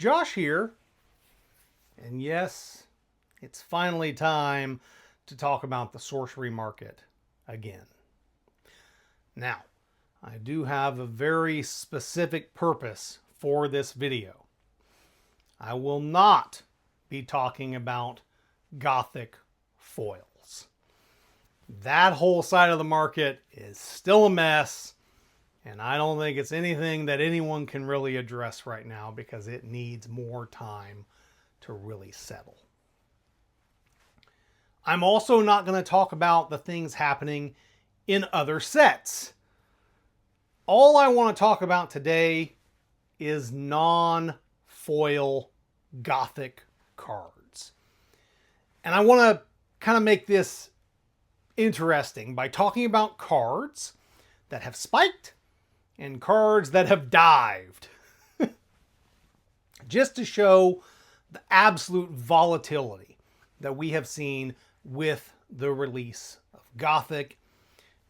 Josh here. And yes, it's finally time to talk about the sorcery market again. Now, I do have a very specific purpose for this video. I will not be talking about Gothic foils. That whole side of the market is still a mess, and I don't think it's anything that anyone can really address right now because it needs more time to really settle. I'm also not going to talk about the things happening in other sets. All I want to talk about today is non-foil Gothic cards. And I want to kind of make this interesting by talking about cards that have spiked and cards that have dived. Just to show the absolute volatility that we have seen with the release of Gothic.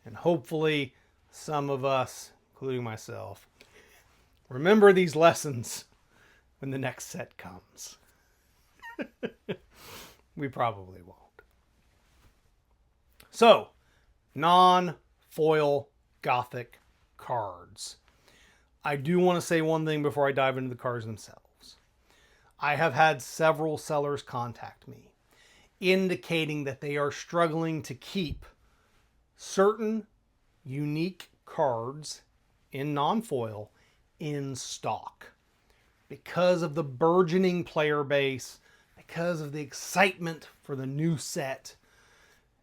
And hopefully some of us, including myself, remember these lessons when the next set comes. We probably won't. So, non-foil Gothic cards. I do want to say one thing before I dive into the cards themselves. I have had several sellers contact me indicating that they are struggling to keep certain unique cards in non-foil in stock because of the burgeoning player base, because of the excitement for the new set,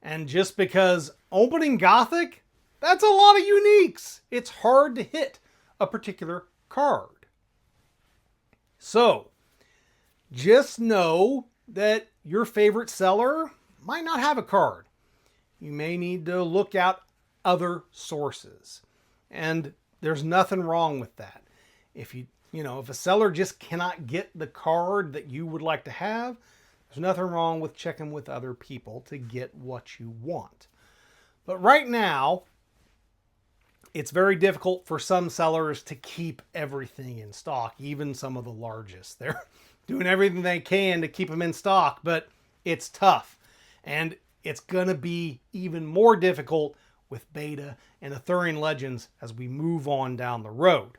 and just because opening Gothic, that's a lot of uniques. It's hard to hit a particular card. So, just know that your favorite seller might not have a card. You may need to look at other sources. And there's nothing wrong with that. If if a seller just cannot get the card that you would like to have, there's nothing wrong with checking with other people to get what you want. But right now, it's very difficult for some sellers to keep everything in stock, even some of the largest. They're doing everything they can to keep them in stock, but it's tough. And it's going to be even more difficult with Beta and Arthurian Legends as we move on down the road.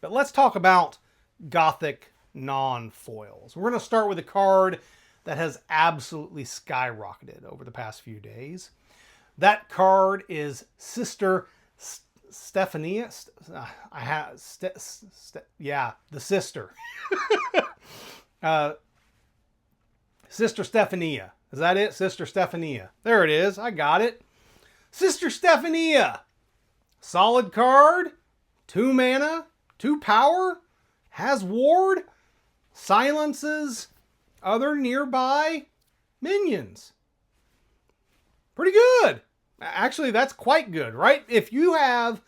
But let's talk about Gothic non-foils. We're going to start with a card that has absolutely skyrocketed over the past few days. That card is Sister Stephania. The sister. Sister Stephania. Is that it? Sister Stephania. There it is. I got it. Sister Stephania. Solid card. 2 mana. 2 power. Has ward. Silences other nearby minions. Pretty good. Actually, that's quite good, right? If you have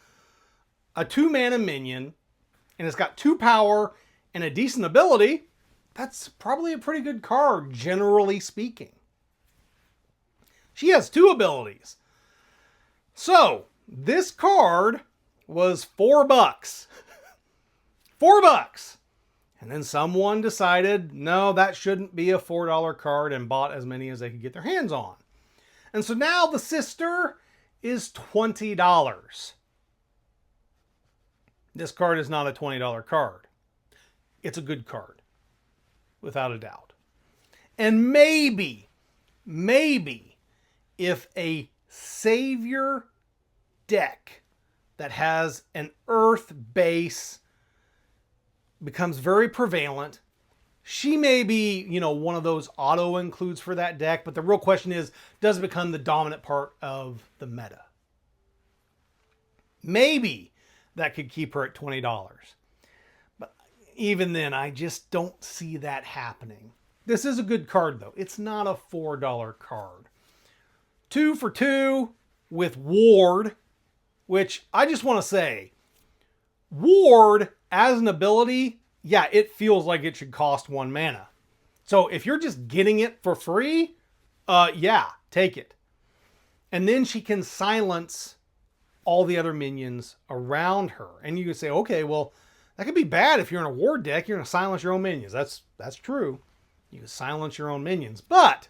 a 2 mana minion and it's got 2 power and a decent ability, that's probably a pretty good card, generally speaking. She has 2 abilities. So, this card was $4. $4. And then someone decided, no, that shouldn't be a $4 card, and bought as many as they could get their hands on. And so now the sister is $20. This card is not a $20 card. It's a good card, without a doubt. And maybe, if a Savior deck that has an Earth base becomes very prevalent, she may be, one of those auto includes for that deck, but the real question is, does it become the dominant part of the meta? Maybe that could keep her at $20. But even then, I just don't see that happening. This is a good card, though. It's not a $4 card. 2 for 2 with Ward, which I just want to say, Ward as an ability, yeah, it feels like it should cost 1 mana. So if you're just getting it for free, yeah, take it. And then she can silence all the other minions around her. And you can say, okay, well, That could be bad if you're in a ward deck. You're going to silence your own minions. That's true. You can silence your own minions. But,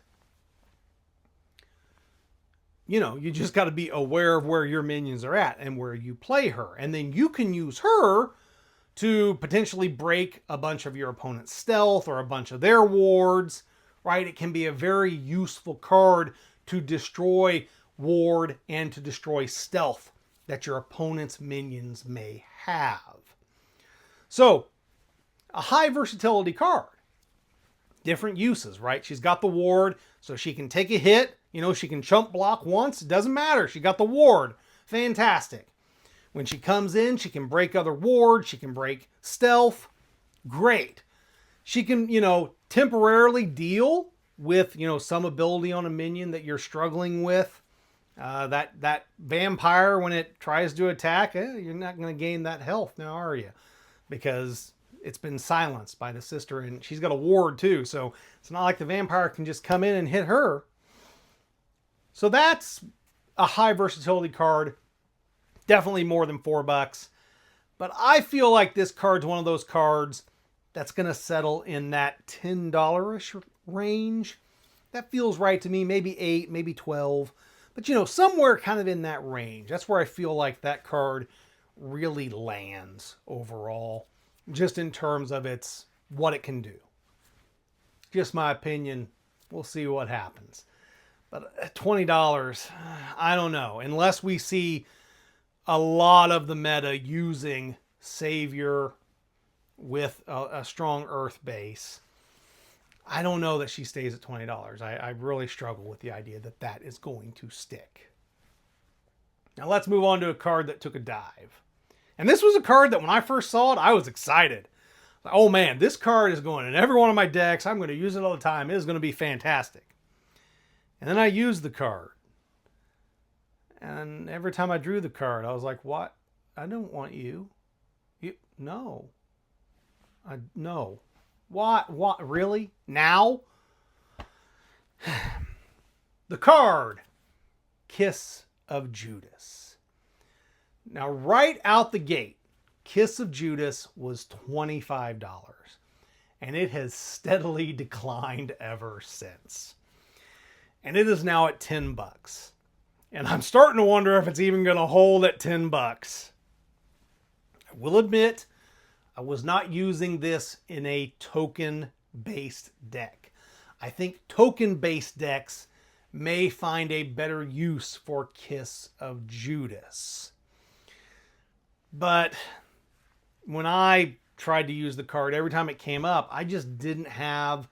you know, you just got to be aware of where your minions are at and where you play her. And then you can use her to potentially break a bunch of your opponent's stealth or a bunch of their wards, right? It can be a very useful card to destroy ward and to destroy stealth that your opponent's minions may have. So, a high versatility card. Different uses, right? She's got the ward, so she can take a hit. You know, she can chump block once. It doesn't matter. She got the ward. Fantastic. When she comes in, she can break other wards. She can break stealth. Great. She can, you know, temporarily deal with, you know, some ability on a minion that you're struggling with. That vampire, when it tries to attack, you're not going to gain that health now, are you? Because it's been silenced by the sister, and she's got a ward too, so it's not like the vampire can just come in and hit her. So that's a high versatility card. Definitely more than $4. But I feel like this card's one of those cards that's going to settle in that $10-ish range. That feels right to me. Maybe $8, maybe $12. But, you know, somewhere kind of in that range. That's where I feel like that card really lands overall, just in terms of what it can do. Just my opinion. We'll see what happens. But at $20, I don't know. Unless we see a lot of the meta using Savior with a strong Earth base, I don't know that she stays at $20. I really struggle with the idea that that is going to stick. Now let's move on to a card that took a dive. And this was a card that when I first saw it, I was excited. Oh man, this card is going in every one of my decks. I'm going to use it all the time. It is going to be fantastic. And then I used the card. And every time I drew the card, I was like, what? I don't want you. No. No. What? Really? Now? The card. Kiss of Judas. Now, right out the gate, Kiss of Judas was $25. And it has steadily declined ever since. And it is now at $10. And I'm starting to wonder if it's even going to hold at $10. I will admit, I was not using this in a token-based deck. I think token-based decks may find a better use for Kiss of Judas. But when I tried to use the card, every time it came up, I just didn't have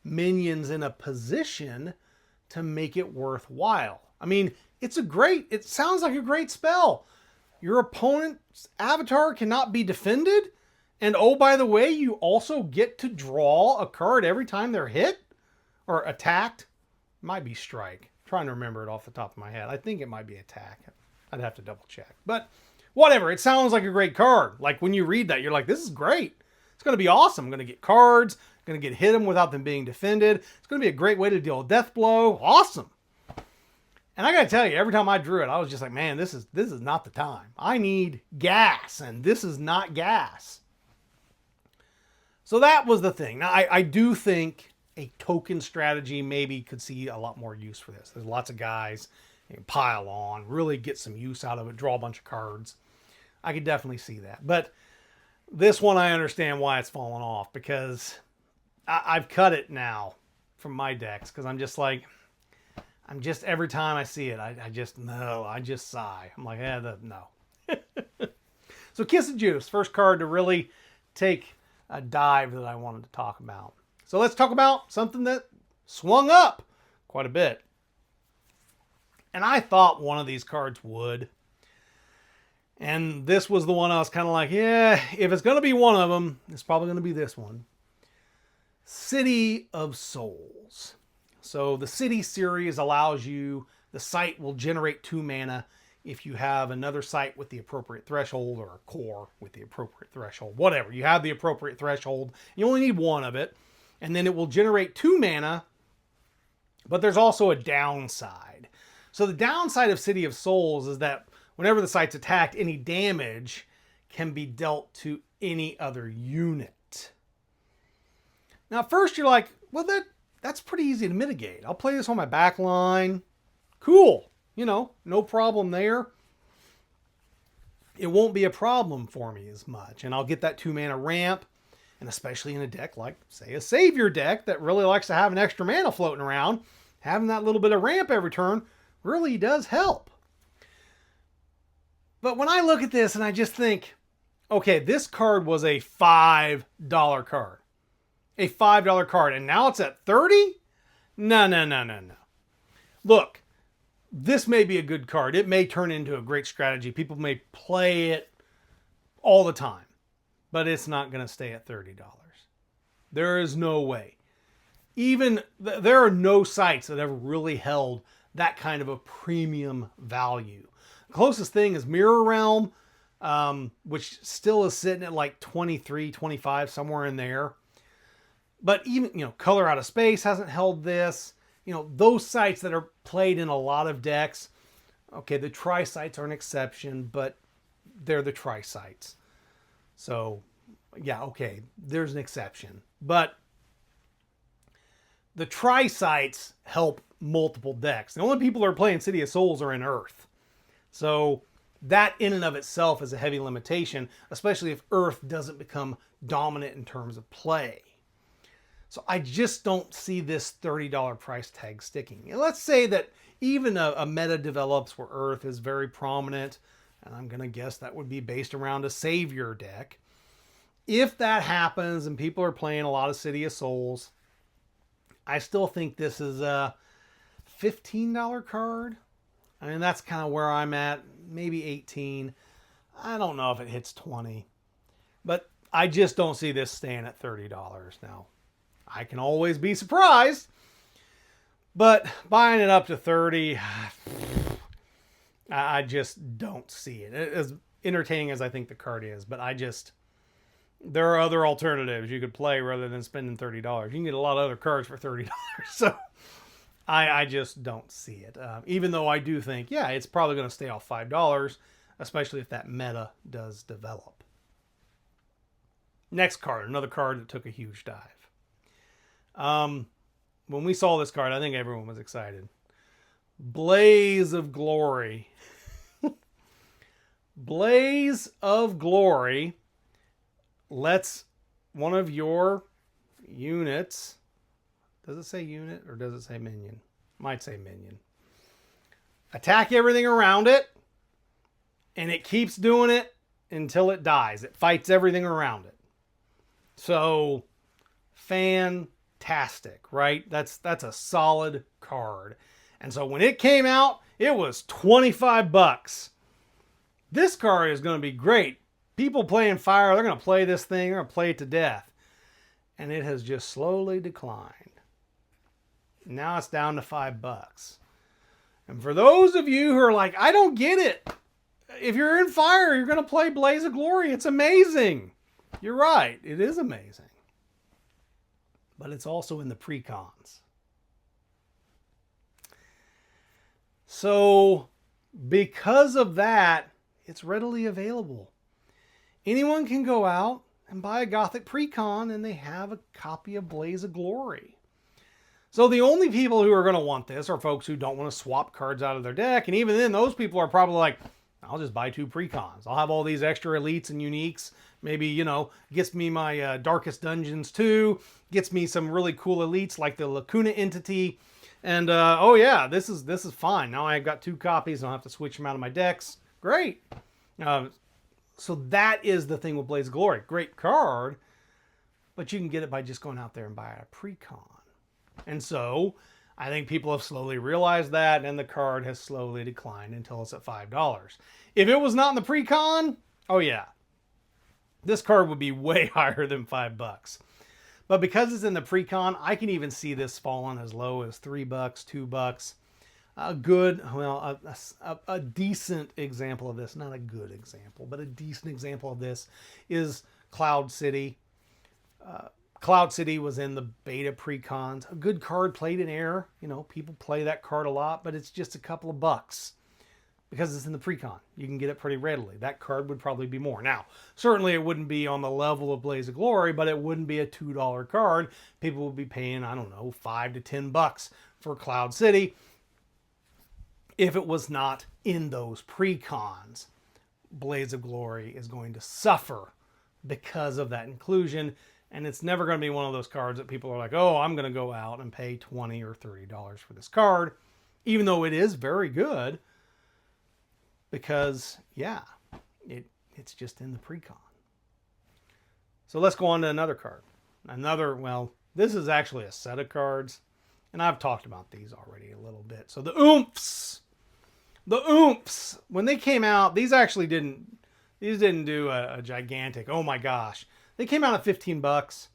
minions in a position to make it worthwhile. I mean, it sounds like a great spell. Your opponent's avatar cannot be defended. And oh, by the way, you also get to draw a card every time they're hit or attacked. Might be strike. I'm trying to remember it off the top of my head. I think it might be attack. I'd have to double check. But whatever, it sounds like a great card. Like when you read that, you're like, this is great. It's going to be awesome. I'm going to get cards. I'm going to get hit them without them being defended. It's going to be a great way to deal a death blow. Awesome. And I got to tell you, every time I drew it, I was just like, man, this is not the time. I need gas, and this is not gas. So that was the thing. Now, I do think a token strategy maybe could see a lot more use for this. There's lots of guys you can pile on, really get some use out of it, draw a bunch of cards. I could definitely see that. But this one, I understand why it's fallen off, because I've cut it now from my decks, because I'm just every time I see it, I just sigh. I'm like, no. So Kiss of Judas, first card to really take a dive that I wanted to talk about. So let's talk about something that swung up quite a bit. And I thought one of these cards would. And this was the one I was kind of like, yeah, if it's going to be one of them, it's probably going to be this one. City of Souls. So the City series allows you, the site will generate 2 mana if you have another site with the appropriate threshold, or a core with the appropriate threshold, whatever. You have the appropriate threshold. You only need 1 of it. And then it will generate 2 mana, but there's also a downside. So the downside of City of Souls is that whenever the site's attacked, any damage can be dealt to any other unit. Now, at first you're like, well, that's pretty easy to mitigate. I'll play this on my back line. Cool. You know, no problem there. It won't be a problem for me as much. And I'll get that 2-mana ramp. And especially in a deck like, say, a Savior deck that really likes to have an extra mana floating around, having that little bit of ramp every turn really does help. But when I look at this and I just think, okay, this card was a $5 card. A $5 card. And now it's at 30? No. Look, this may be a good card. It may turn into a great strategy. People may play it all the time. But it's not going to stay at $30. There is no way. Even there are no sites that ever really held that kind of a premium value. The closest thing is Mirror Realm, which still is sitting at like 23, 25, somewhere in there. But even, Color Out of Space hasn't held this. Those sites that are played in a lot of decks. Okay, the tri-sites are an exception, but they're the tri-sites. So, yeah, okay, there's an exception. But the tri-sites help multiple decks. The only people who are playing City of Souls are in Earth. So that in and of itself is a heavy limitation, especially if Earth doesn't become dominant in terms of play. So I just don't see this $30 price tag sticking. And let's say that even a meta develops where Earth is very prominent, and I'm going to guess that would be based around a Savior deck. If that happens and people are playing a lot of City of Souls, I still think this is a $15 card. I mean, that's kind of where I'm at. Maybe 18. I don't know if it hits 20. But I just don't see this staying at $30. Now, I can always be surprised. But buying it up to 30... I just don't see it. As entertaining as I think the card is, but there are other alternatives you could play rather than spending $30. You can get a lot of other cards for $30. So I just don't see it. Even though I do think, yeah, it's probably going to stay off $5, especially if that meta does develop. Next card, another card that took a huge dive. When we saw this card, I think everyone was excited. Blaze of Glory. Blaze of Glory lets one of your units, does it say unit or does it say minion? Might say minion. Attack everything around it, and it keeps doing it until it dies. It fights everything around it. So, fantastic, right? That's a solid card. And so when it came out, it was $25. This card is going to be great. People playing Fire, they're going to play this thing. They're going to play it to death. And it has just slowly declined. Now it's down to $5. And for those of you who are like, I don't get it. If you're in Fire, you're going to play Blaze of Glory. It's amazing. You're right. It is amazing. But it's also in the precons. So, because of that, it's readily available. Anyone can go out and buy a Gothic Precon and they have a copy of Blaze of Glory. So the only people who are going to want this are folks who don't want to swap cards out of their deck. And even then, those people are probably like, I'll just buy 2 Precons. I'll have all these extra elites and uniques. Maybe, gets me my Darkest Dungeons too. Gets me some really cool elites like the Lacuna Entity. And, oh yeah, this is fine. Now I've got 2 copies. I don't have to switch them out of my decks. Great. So that is the thing with Blaze of Glory. Great card. But you can get it by just going out there and buying a Precon. And so I think people have slowly realized that, and the card has slowly declined until it's at $5. If it was not in the Precon, oh yeah, this card would be way higher than $5. But because it's in the Precon, I can even see this falling as low as $3, $2. A decent example of this, not a good example, but a decent example of this is Cloud City. Cloud City was in the beta Precons. A good card played in air. People play that card a lot, but it's just a couple of bucks. because it's in the pre-con. You can get it pretty readily. That card would probably be more. Now, certainly it wouldn't be on the level of Blaze of Glory, but it wouldn't be a $2 card. People would be paying, I don't know, $5 to $10 for Cloud City if it was not in those pre-cons. Blaze of Glory is going to suffer because of that inclusion, and it's never going to be one of those cards that people are like, oh, I'm going to go out and pay $20 or $30 for this card, even though it is very good. Because, yeah, it's just in the pre-con. So let's go on to another card. Well, this is actually a set of cards. And I've talked about these already a little bit. So the Oomphs. The Oomphs. When they came out, these didn't do a gigantic, oh my gosh. They came out at $15.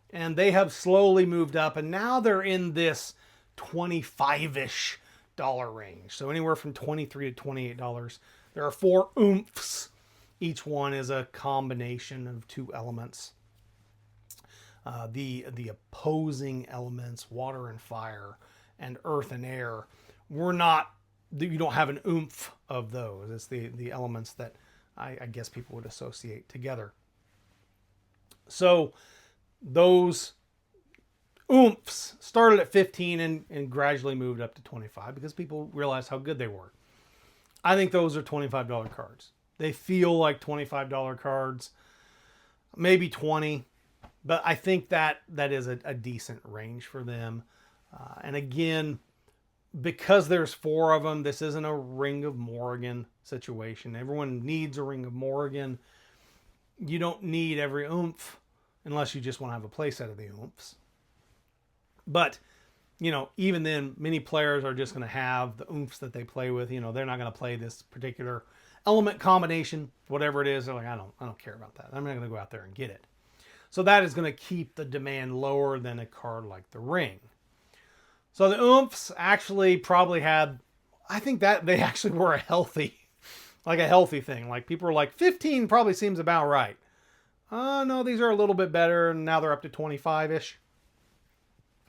And they have slowly moved up. And now they're in this $25-ish range. So anywhere from $23 to $28. There are 4 Oomphs. Each one is a combination of 2 elements. The opposing elements, water and fire, and earth and air, you don't have an Oomph of those. It's the elements that I guess people would associate together. So those Oomphs started at 15 and gradually moved up to 25 because people realized how good they were. I think those are $25 cards. They feel like $25 cards, maybe 20, but I think that is a decent range for them. And again, because there's 4 of them, this isn't a Ring of Morrigan situation. Everyone needs a Ring of Morrigan. You don't need every Oomph unless you just want to have a playset of the Oomphs. But, even then, many players are just going to have the Oomphs that they play with. They're not going to play this particular element combination, whatever it is. They're like, I don't care about that. I'm not going to go out there and get it. So that is going to keep the demand lower than a card like the Ring. So the Oomphs actually probably I think that they actually were a healthy thing. Like people are like, 15 probably seems about right. No, these are a little bit better. And now they're up to 25-ish.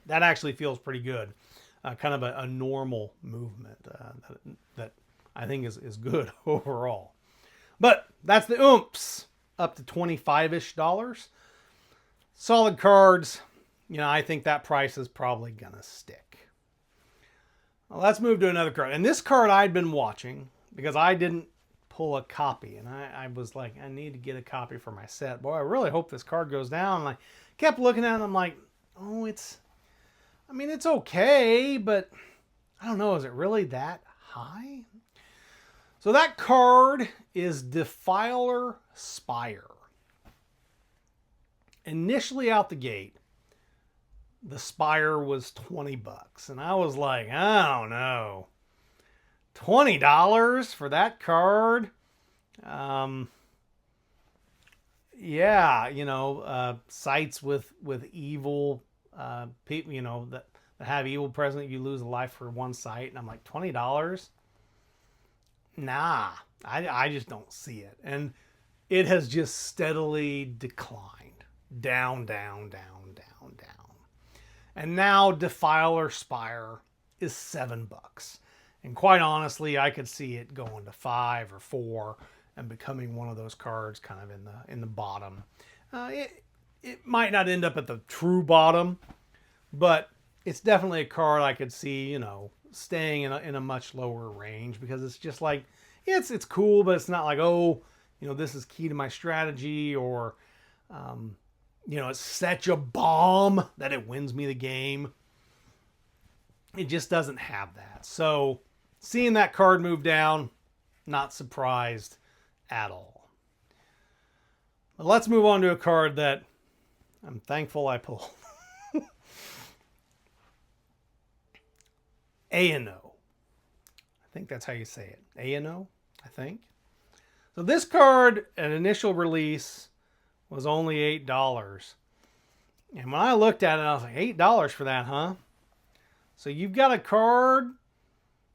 That actually feels pretty good. Kind of a normal movement that I think is good overall. But that's the Oomphs, up to $25-ish. Solid cards. I think that price is probably going to stick. Well, let's move to another card. And this card I'd been watching because I didn't pull a copy. And I was like, I need to get a copy for my set. Boy, I really hope this card goes down. And I kept looking at it and I'm like, oh, it's okay, but I don't know. Is it really that high? So that card is Defiler Spire. Initially out the gate, the Spire was $20. And I was like, I don't know. $20 for that card? Yeah, sites with evil people, that have evil present, you lose a life for one site. And I'm like, $20? Nah, I just don't see it. And it has just steadily declined. Down. And now Defiler Spire is $7. And quite honestly, I could see it going to 5 or 4 and becoming one of those cards kind of in the bottom. It might not end up at the true bottom, but it's definitely a card I could see, staying in a much lower range because it's just like, it's cool, but it's not like, this is key to my strategy or, it's such a bomb that it wins me the game. It just doesn't have that. So seeing that card move down, not surprised at all. But let's move on to a card that I'm thankful I pulled. A&O. I think that's how you say it. A&O, I think. So this card, an initial release, was only $8. And when I looked at it, I was like, $8 for that, huh? So you've got a card,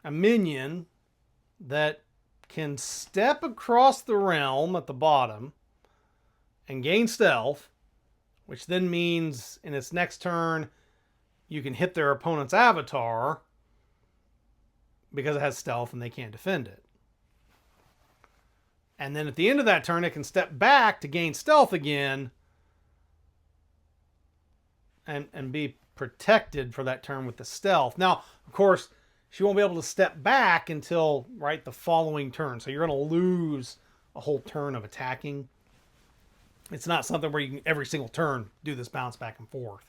a minion, that can step across the realm at the bottom and gain stealth, which then means in its next turn, you can hit their opponent's avatar because it has stealth and they can't defend it. And then at the end of that turn, it can step back to gain stealth again and be protected for that turn with the stealth. Now, of course, she won't be able to step back until, right, the following turn. So you're going to lose a whole turn of attacking. It's not something where you can every single turn do this bounce back and forth.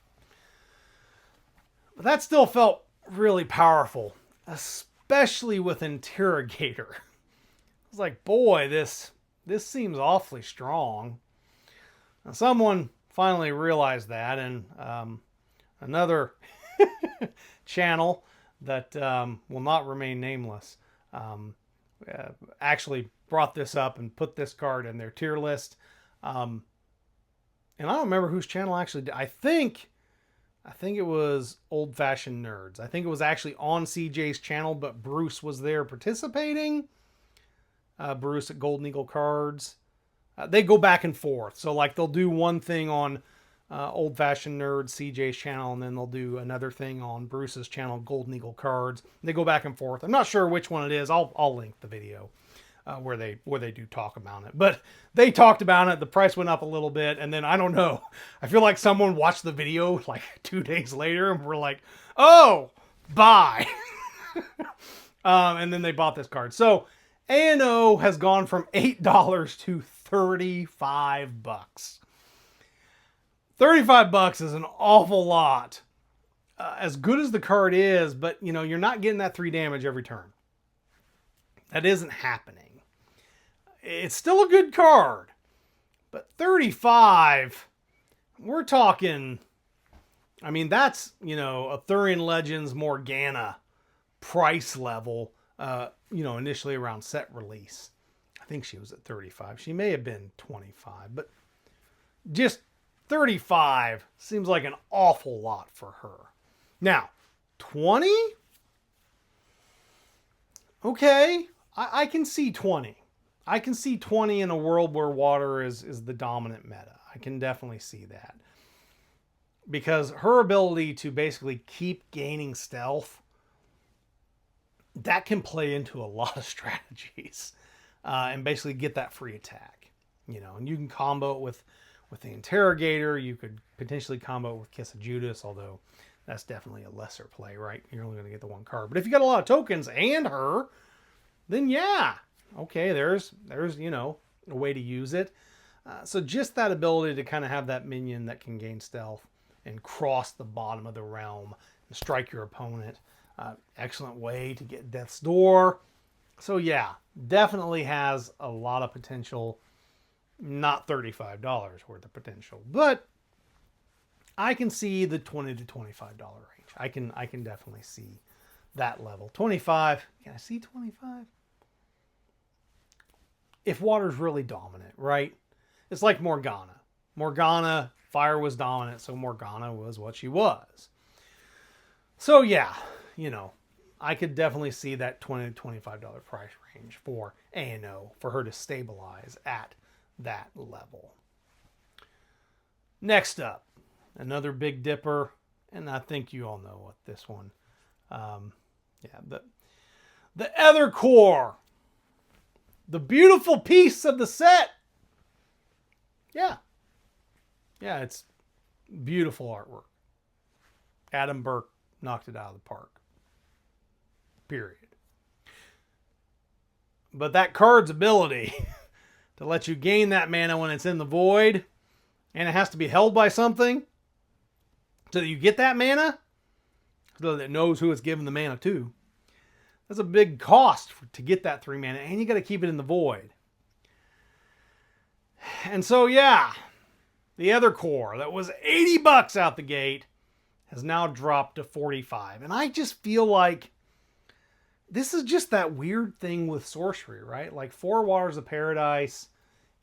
But that still felt really powerful, especially with Interrogator. I was like, boy, this seems awfully strong. Now, someone finally realized that, and another channel that will not remain nameless actually brought this up and put this card in their tier list. And I don't remember whose channel actually did. I think it was Old Fashioned Nerds. I think it was actually on CJ's channel, but Bruce was there participating. Bruce at Golden Eagle Cards. They go back and forth. So like they'll do one thing on Old Fashioned Nerds, CJ's channel, and then they'll do another thing on Bruce's channel, Golden Eagle Cards. They go back and forth. I'm not sure which one it is. I'll link the video where they do talk about it. But they talked about it. The price went up a little bit, and then I don't know. I feel like someone watched the video like 2 days later and were like, "Oh, buy," and then they bought this card. So A&O has gone from $8 to $35. $35 is an awful lot. As good as the card is, but you know, you're not getting that 3 damage every turn. That isn't happening. It's still a good card, but 35, we're talking, I mean, that's, you know, Arthurian Legends Morgana price level, you know, initially around set release. I think she was at 35. She may have been 25, but just 35 seems like an awful lot for her. Now, 20? Okay, I can see 20. I can see 20 in a world where water is the dominant meta. I can definitely see that. Because her ability to basically keep gaining stealth, that can play into a lot of strategies. And basically get that free attack. You know, and you can combo it with the Interrogator. You could potentially combo it with Kiss of Judas, although that's definitely a lesser play, right? You're only going to get the 1 card. But if you got a lot of tokens and her, then yeah. Okay, there's you know, a way to use it. So just that ability to kind of have that minion that can gain stealth and cross the bottom of the realm and strike your opponent. Excellent way to get Death's Door. So yeah, definitely has a lot of potential. Not $35 worth of potential, but I can see the $20 to $25 range. I can definitely see that level. 25, can I see 25? If water's really dominant, right? It's like Morgana. Morgana, fire was dominant, so Morgana was what she was. So yeah, you know, I could definitely see that $20 to $25 price range for A&O, for her to stabilize at that level. Next up, another Big Dipper, and I think you all know what this one. Yeah, the Ether Core, the beautiful piece of the set. Yeah, it's beautiful artwork. Adam Burke knocked it out of the park. Period. But that card's ability to let you gain that mana when it's in the void, and it has to be held by something, so that you get that mana, so that it knows who it's given the mana to. That's a big cost to get that 3 mana, and you got to keep it in the void. And so, yeah, the other core that was $80 out the gate has now dropped to 45. And I just feel like this is just that weird thing with sorcery, right? Like 4 Waters of Paradise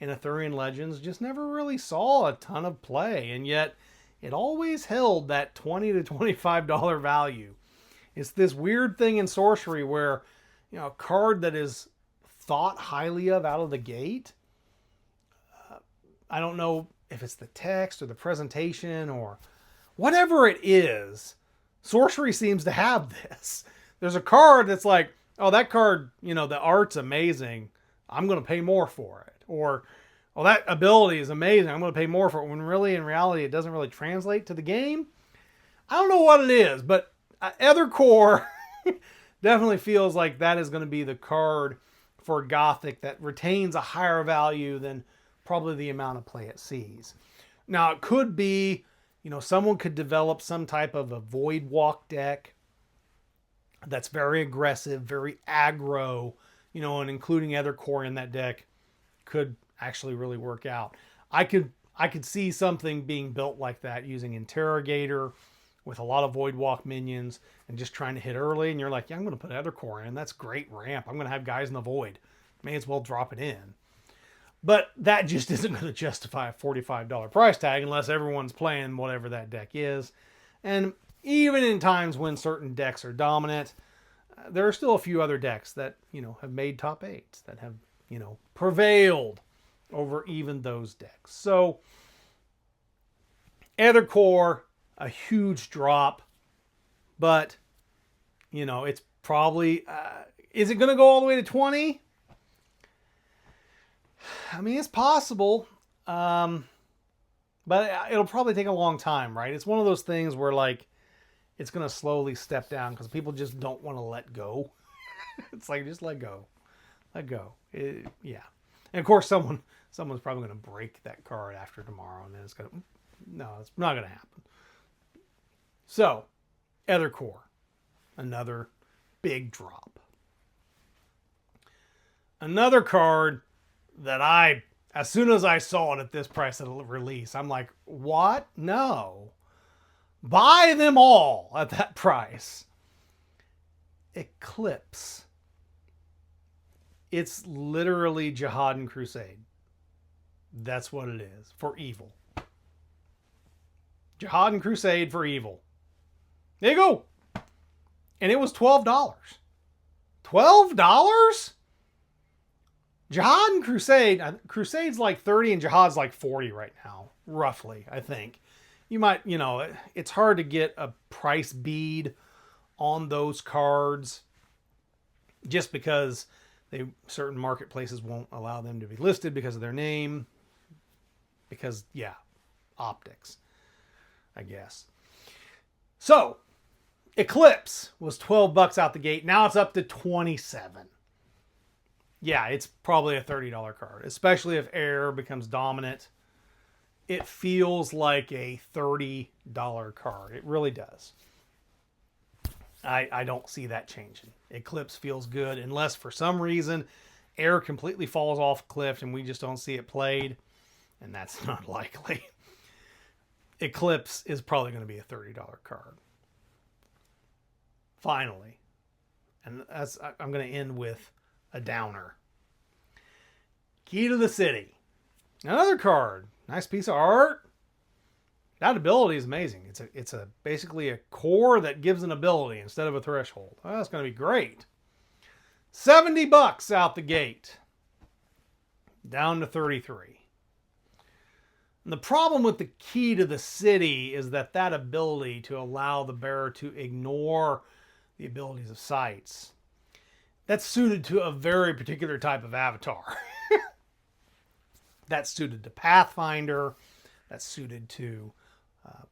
and Arthurian Legends just never really saw a ton of play, and yet it always held that $20 to $25 value. It's this weird thing in sorcery where, you know, a card that is thought highly of out of the gate, I don't know if it's the text or the presentation or whatever it is, sorcery seems to have this. There's a card that's like, oh, that card, you know, the art's amazing, I'm going to pay more for it. Or, well, that ability is amazing, I'm going to pay more for it. When really, in reality, it doesn't really translate to the game. I don't know what it is, but Ethercore definitely feels like that is going to be the card for Gothic that retains a higher value than probably the amount of play it sees. Now, it could be, someone could develop some type of a Void Walk deck that's very aggressive, very aggro, and including Ethercore in that deck could actually really work out. I could see something being built like that using Interrogator with a lot of Void Walk minions and just trying to hit early. And you're like, yeah, I'm going to put Ethercore in. That's great ramp. I'm going to have guys in the Void. May as well drop it in. But that just isn't going to justify a $45 price tag unless everyone's playing whatever that deck is. And even in times when certain decks are dominant, there are still a few other decks that, have made top 8s, that have, prevailed over even those decks. So, Ethercore, a huge drop, but, it's probably, is it going to go all the way to 20? I mean, it's possible, but it'll probably take a long time, right? It's one of those things where, like, it's going to slowly step down because people just don't want to let go. It's like, just let go. Let go. Yeah. And, of course, someone's probably going to break that card after tomorrow, and then it's going to... No, it's not going to happen. So, Ethercore, another big drop. Another card that as soon as I saw it at this price at release, I'm like, what? No. Buy them all at that price. Eclipse. It's literally Jihad and Crusade. That's what it is, for evil. Jihad and Crusade for evil. There you go. And it was $12. $12? Jihad and Crusade, Crusade's like 30 and Jihad's like 40 right now, roughly, I think. You might, it's hard to get a price bead on those cards just because certain marketplaces won't allow them to be listed because of their name. Because, yeah, optics, I guess. So, Eclipse was $12 out the gate. Now it's up to $27. Yeah, it's probably a $30 card, especially if air becomes dominant. It feels like a $30 card. It really does. I don't see that changing. Eclipse feels good unless for some reason air completely falls off a cliff and we just don't see it played. And that's not likely. Eclipse is probably going to be a $30 card. Finally. And I'm going to end with a downer. Key to the City. Another card. Nice piece of art. That ability is amazing. It's basically a core that gives an ability instead of a threshold. Oh, that's going to be great. $70 out the gate. Down to 33. And the problem with the Key to the City is that ability to allow the bearer to ignore the abilities of sights, that's suited to a very particular type of avatar. That's suited to Pathfinder. That's suited to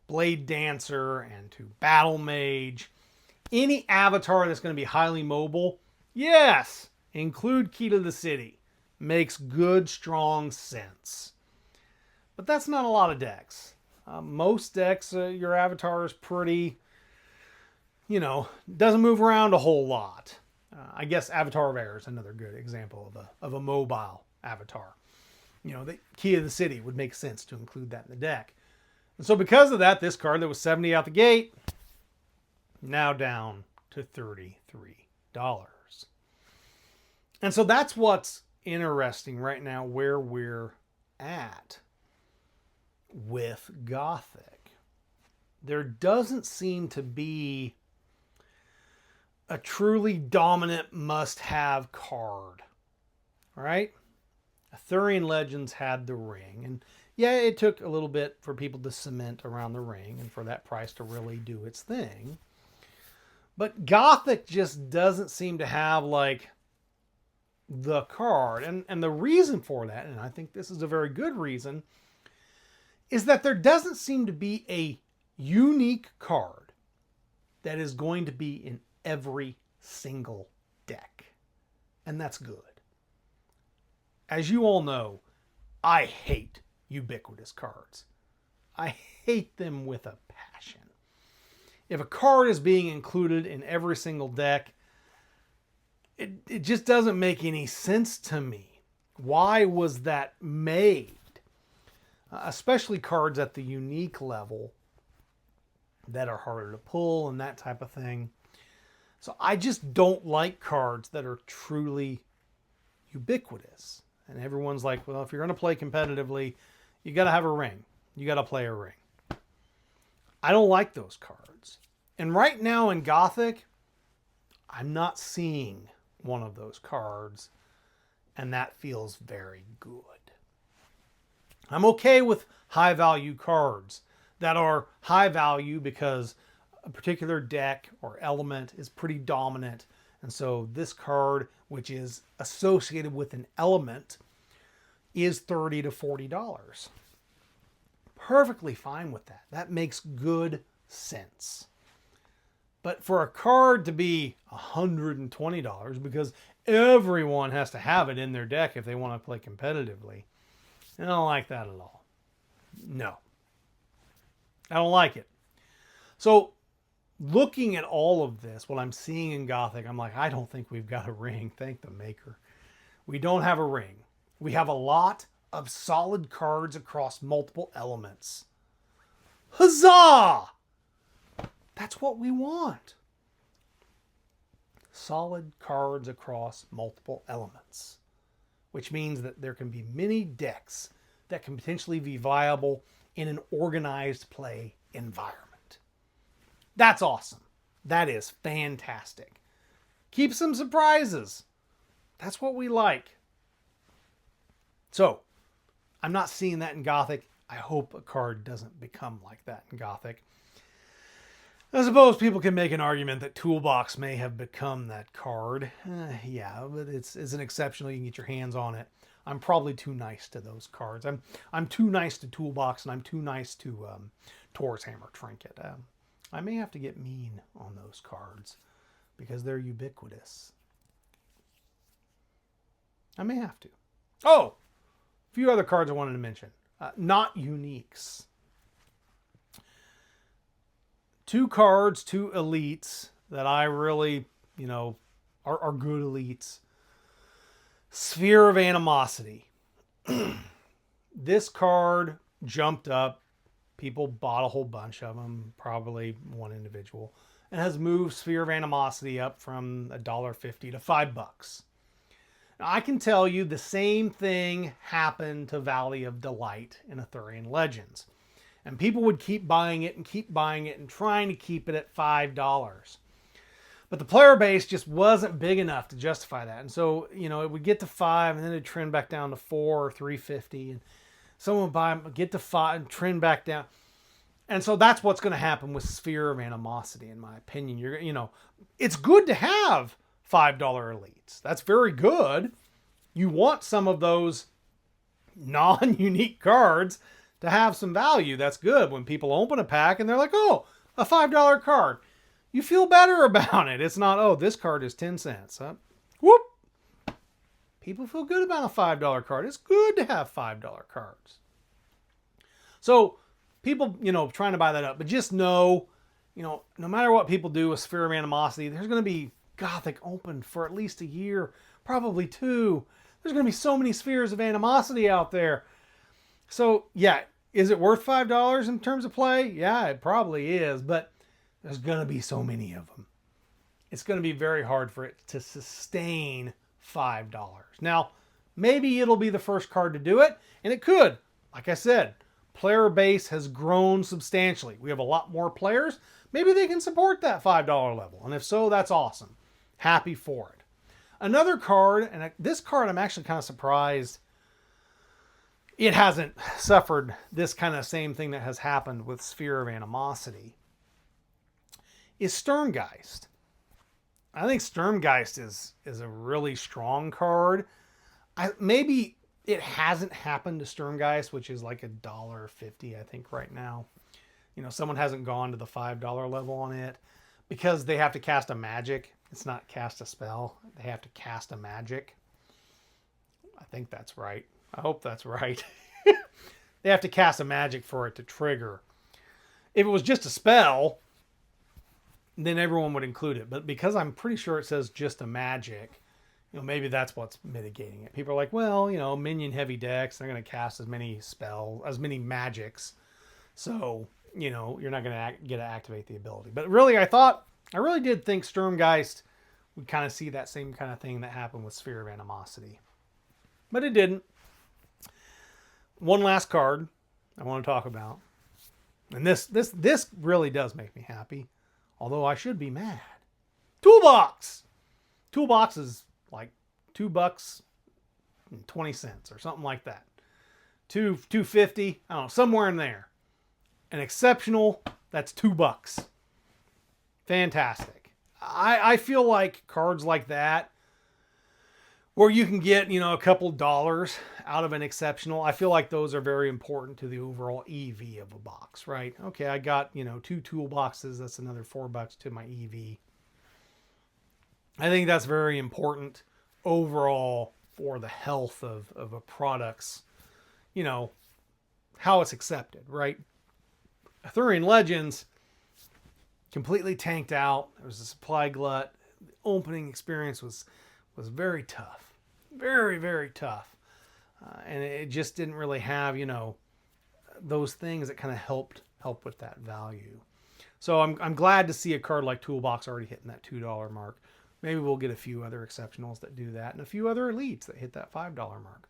Blade Dancer and to Battle Mage. Any avatar that's going to be highly mobile, yes, include Key to the City. Makes good, strong sense. But that's not a lot of decks. Most decks, your avatar is pretty, doesn't move around a whole lot. I guess Avatar of Air is another good example of a mobile avatar. The Key of the City would make sense to include that in the deck. And so because of that, this card that was $70 out the gate, now down to $33. And so that's what's interesting right now where we're at with Gothic. There doesn't seem to be a truly dominant must-have card. All right? Arthurian Legends had the ring. And yeah, it took a little bit for people to cement around the ring and for that price to really do its thing. But Gothic just doesn't seem to have like the card. And the reason for that, and I think this is a very good reason, is that there doesn't seem to be a unique card that is going to be in every single deck. And that's good. As you all know, I hate ubiquitous cards. I hate them with a passion. If a card is being included in every single deck, it just doesn't make any sense to me. Why was that made? Especially cards at the unique level that are harder to pull and that type of thing. So I just don't like cards that are truly ubiquitous. And everyone's like, well, if you're going to play competitively, you got to have a ring. You got to play a ring. I don't like those cards. And right now in Gothic, I'm not seeing one of those cards. And that feels very good. I'm okay with high value cards that are high value because a particular deck or element is pretty dominant. And so this card, which is associated with an element, is $30 to $40. Perfectly fine with that. That makes good sense. But for a card to be $120 because everyone has to have it in their deck if they want to play competitively, I don't like that at all. No. I don't like it. So looking at all of this, what I'm seeing in Gothic, I'm like, I don't think we've got a ring. Thank the maker. We don't have a ring. We have a lot of solid cards across multiple elements. Huzzah! That's what we want. Solid cards across multiple elements. Which means that there can be many decks that can potentially be viable in an organized play environment. That's awesome. That is fantastic. Keep some surprises. That's what we like. So, I'm not seeing that in Gothic. I hope a card doesn't become like that in Gothic. I suppose people can make an argument that Toolbox may have become that card. Yeah, but it's an exceptional. You can get your hands on it. I'm probably too nice to those cards. I'm too nice to Toolbox, and I'm too nice to Tor's Hammer Trinket. I may have to get mean on those cards because they're ubiquitous. I may have to. Oh, a few other cards I wanted to mention. Not uniques. 2 cards, 2 elites that I really, are good elites. Sphere of Animosity. This card jumped up. People bought a whole bunch of them, probably one individual, and has moved Sphere of Animosity up from $1.50 to $5. Now, I can tell you the same thing happened to Valley of Delight in Arthurian Legends. And people would keep buying it and trying to keep it at $5. But the player base just wasn't big enough to justify that. And so, it would get to 5 and then it'd trend back down to 4 or 350. And someone would buy them, get to 5 and trend back down. And so that's what's going to happen with Sphere of Animosity, in my opinion. It's good to have $5 elites. That's very good. You want some of those non-unique cards to have some value. That's good. When people open a pack and they're like, oh, a $5 card. You feel better about it. It's not, oh, this card is 10 cents. Huh? Whoop. People feel good about a $5 card. It's good to have $5 cards. So people, trying to buy that up. But just know, no matter what people do with Sphere of Animosity, there's going to be Gothic open for at least a year, probably 2. There's going to be so many Spheres of Animosity out there. So, yeah, is it worth $5 in terms of play? Yeah, it probably is, but there's going to be so many of them. It's going to be very hard for it to sustain $5. Now, maybe it'll be the first card to do it, and it could. Like I said, player base has grown substantially. We have a lot more players. Maybe they can support that $5 level, and if so, that's awesome. Happy for it. Another card, and this card I'm actually kind of surprised it hasn't suffered this kind of same thing that has happened with Sphere of Animosity, is Sterngeist. I think Sturmgeist is a really strong card. Maybe it hasn't happened to Sturmgeist, which is like $1.50, I think, right now. Someone hasn't gone to the $5 level on it because they have to cast a magic. It's not cast a spell. They have to cast a magic. I think that's right. I hope that's right. They have to cast a magic for it to trigger. If it was just a spell, then everyone would include it. But because I'm pretty sure it says just a magic, maybe that's what's mitigating it. People are like, well, minion heavy decks, they're going to cast as many magics. So, you're not going to get to activate the ability. But really, I really did think Sturmgeist would kind of see that same kind of thing that happened with Sphere of Animosity. But it didn't. One last card I want to talk about. And this really does make me happy. Although I should be mad. Toolbox! Toolbox is like $2.20 or something like that. $2.50, I don't know, somewhere in there. An exceptional, that's $2. Fantastic. I feel like cards like that, where you can get, a couple dollars out of an exceptional, I feel like those are very important to the overall EV of a box, right? Okay, I got, 2 toolboxes. That's another $4 to my EV. I think that's very important overall for the health of a product's, how it's accepted, right? Arthurian Legends completely tanked out. There was a supply glut. The opening experience was very tough. Very, very tough. And it just didn't really have, those things that kind of help with that value. So I'm glad to see a card like Toolbox already hitting that $2 mark. Maybe we'll get a few other exceptionals that do that and a few other elites that hit that $5 mark.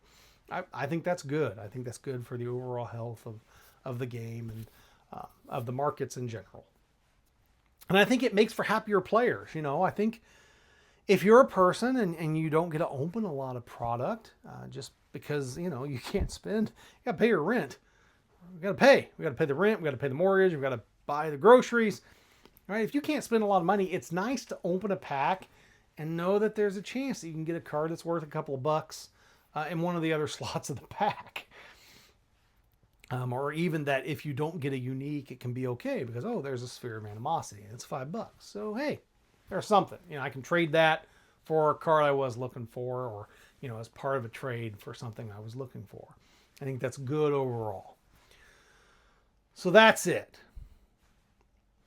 I think that's good. I think that's good for the overall health of the game and of the markets in general. And I think it makes for happier players. I think if you're a person and you don't get to open a lot of product just because, you can't spend, you got to pay your rent. We got to pay. We got to pay the rent. We got to pay the mortgage. We got to buy the groceries. Right? If you can't spend a lot of money, it's nice to open a pack and know that there's a chance that you can get a card that's worth a couple of bucks in one of the other slots of the pack. Or even that if you don't get a unique, it can be okay because, there's a Sphere of Animosity and it's $5. So, hey, there's something. I can trade that for a card I was looking for or, as part of a trade for something I was looking for. I think that's good overall. So that's it.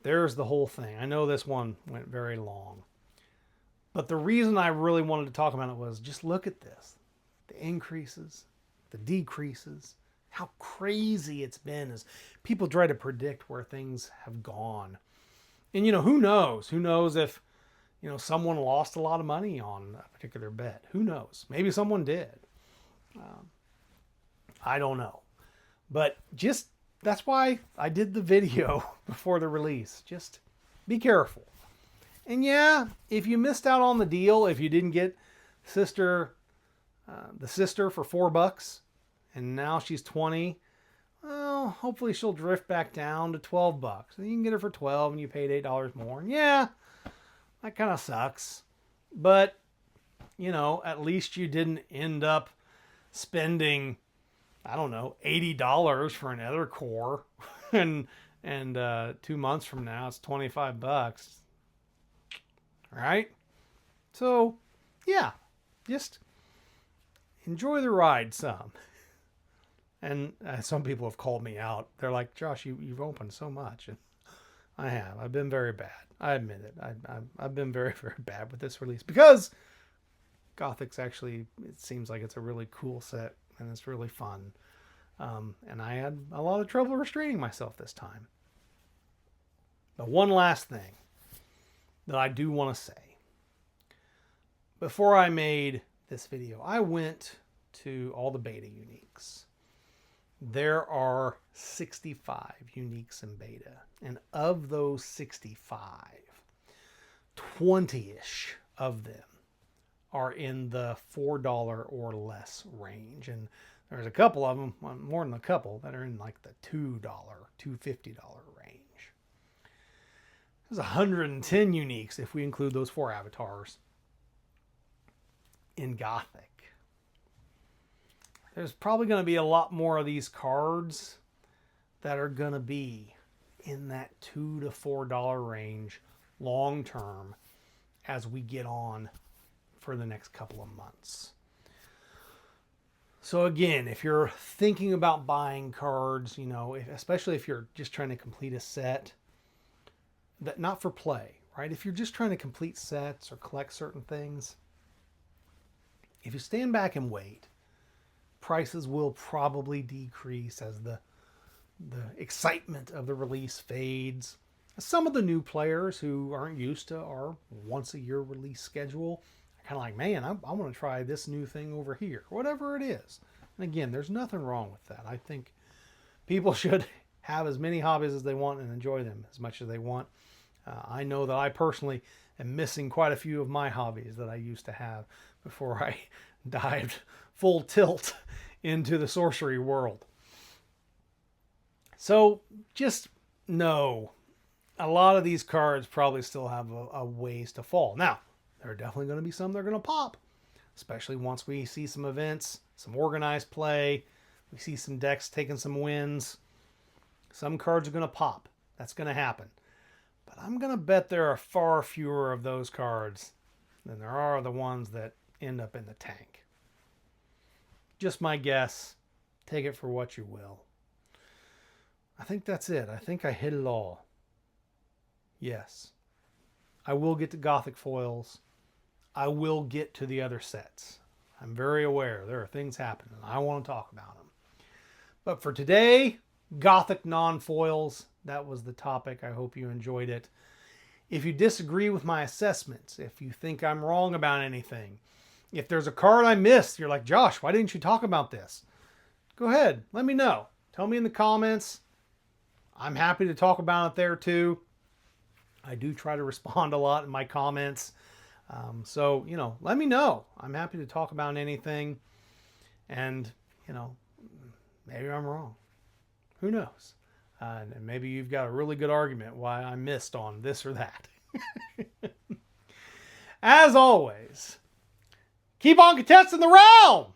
There's the whole thing. I know this one went very long. But the reason I really wanted to talk about it was just look at this. The increases, the decreases, how crazy it's been as people try to predict where things have gone. And, who knows? Who knows if, someone lost a lot of money on a particular bet. Who knows? Maybe someone did. I don't know. But that's why I did the video before the release. Just be careful. And yeah, if you missed out on the deal, if you didn't get the sister for $4 and now she's 20, well, hopefully she'll drift back down to $12. And you can get her for 12 and you paid $8 more. And yeah, that kind of sucks. But, at least you didn't end up spending, I don't know, $80 for an Ether Core. and 2 months from now, it's $25. Right? So, yeah, just enjoy the ride some. And some people have called me out. They're like, Josh, you've opened so much. And I have. I've been very bad. I admit it. I've been very, very bad with this release because Gothic's actually, it seems like it's a really cool set and it's really fun. And I had a lot of trouble restraining myself this time. But one last thing that I do want to say. Before I made this video, I went to all the beta uniques. There are 65 uniques in beta. And of those 65, 20-ish of them are in the $4 or less range. And there's a couple of them, more than a couple, that are in like the $2, $2.50 range. There's 110 uniques if we include those 4 avatars in Gothic. There's probably going to be a lot more of these cards that are going to be in that $2 to $4 range long term as we get on for the next couple of months. So again, if you're thinking about buying cards, you know, especially if you're just trying to complete a set, that not for play, right? If you're just trying to complete sets or collect certain things, if you stand back and wait, prices will probably decrease as the excitement of the release fades. Some of the new players who aren't used to our once a year release schedule are kind of like, man, I want to try this new thing over here, whatever it is. And again, there's nothing wrong with that. I think people should have as many hobbies as they want and enjoy them as much as they want. I know that I personally am missing quite a few of my hobbies that I used to have before I dived full tilt into the sorcery world. So just know a lot of these cards probably still have a ways to fall. Now, there are definitely going to be some that are going to pop, especially once we see some events, some organized play, we see some decks taking some wins. Some cards are going to pop. That's going to happen. But I'm going to bet there are far fewer of those cards than there are the ones that end up in the tank. Just my guess. Take it for what you will. I think that's it. I think I hit it all. Yes. I will get to Gothic foils. I will get to the other sets. I'm very aware there are things happening. I want to talk about them. But for today, Gothic non-foils. That was the topic. I hope you enjoyed it. If you disagree with my assessments, if you think I'm wrong about anything, if there's a card I missed, you're like, Josh, why didn't you talk about this? Go ahead. Let me know. Tell me in the comments. I'm happy to talk about it there too. I do try to respond a lot in my comments. So, you know, let me know. I'm happy to talk about anything. And, you know, maybe I'm wrong. Who knows? And maybe you've got a really good argument why I missed on this or that. As always, keep on contesting the realm!